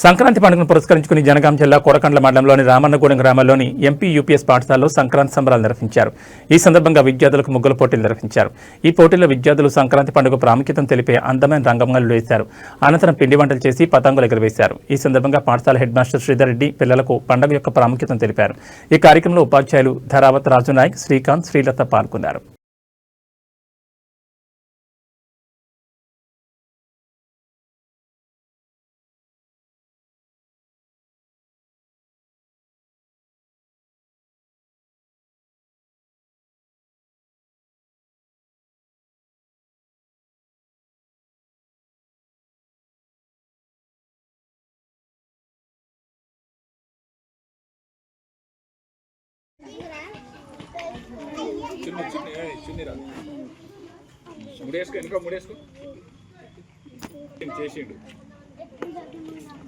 సంక్రాంతి పండుగను పురస్కరించుకుని జనగాం జిల్లా కొడకండ్ల మండలంలోని రామన్నగూడెం గ్రామంలోని ఎంపీ యూపీఎస్ పాఠశాలలో సంక్రాంతి సంబరాలు నిర్వహించారు. ఈ సందర్భంగా విద్యార్థులకు ముగ్గుల పోటీలు నిర్వహించారు. ఈ పోటీల్లో విద్యార్థులు సంక్రాంతి పండుగ ప్రాముఖ్యతను తెలిపే అందమైన రంగంగాలు వేశారు. అనంతరం పిండి వంటలు చేసి పతంగులు ఎగురవేశారు. ఈ సందర్భంగా పాఠశాల హెడ్ మాస్టర్ శ్రీధర్ రెడ్డి పిల్లలకు పండుగ యొక్క ప్రాముఖ్యతను తెలిపారు. ఈ కార్యక్రమంలో ఉపాధ్యాయులు ధరావత్ రాజునాయక్, శ్రీకాంత్, శ్రీలత పాల్గొన్నారు. ముడేసుకో వెనుక ముడేసుకో చేసిండు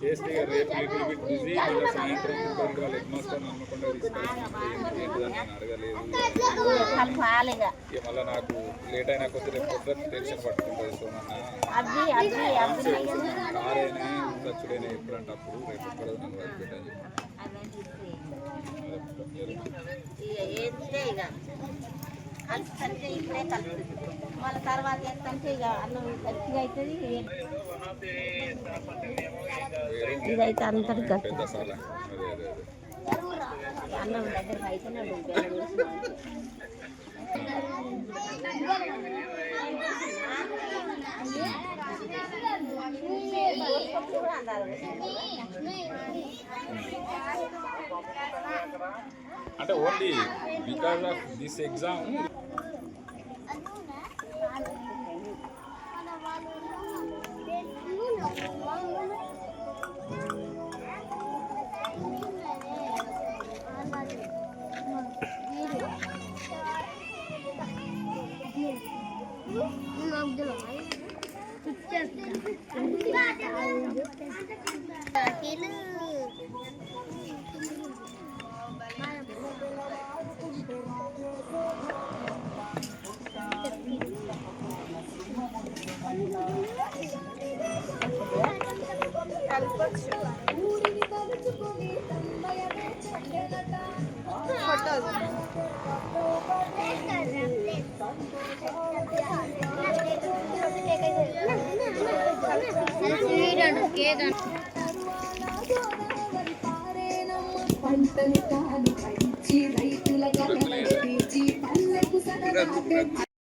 చేస్తే రేపు లిటిల్ బిట్ బిజీ మళ్ళీ సాయంత్రం వాళ్ళ హెడ్ మాస్టర్ నమ్మకుండా తీసుకెళ్ళి అడగలేదు. మళ్ళీ నాకు లేట్ అయినా కొద్ది రేపు కొద్ది టెన్షన్ పట్టుకుంటుంది. సో కారైనా ఖర్చుడైనా ఎప్పుడంటే అప్పుడు రేపు ఎప్పుడు నన్ను వదిలిపెట్టాలి. ఇప్పుడే కలుపుతుంది మళ్ళీ తర్వాత వేస్తుంటే ఇక అన్నం గట్టిగా అవుతుంది. ఇదైతే అంతటి గట్టి అన్నం దగ్గర అయితే అంటే only because of this exam పంటలు కాదు రైతుల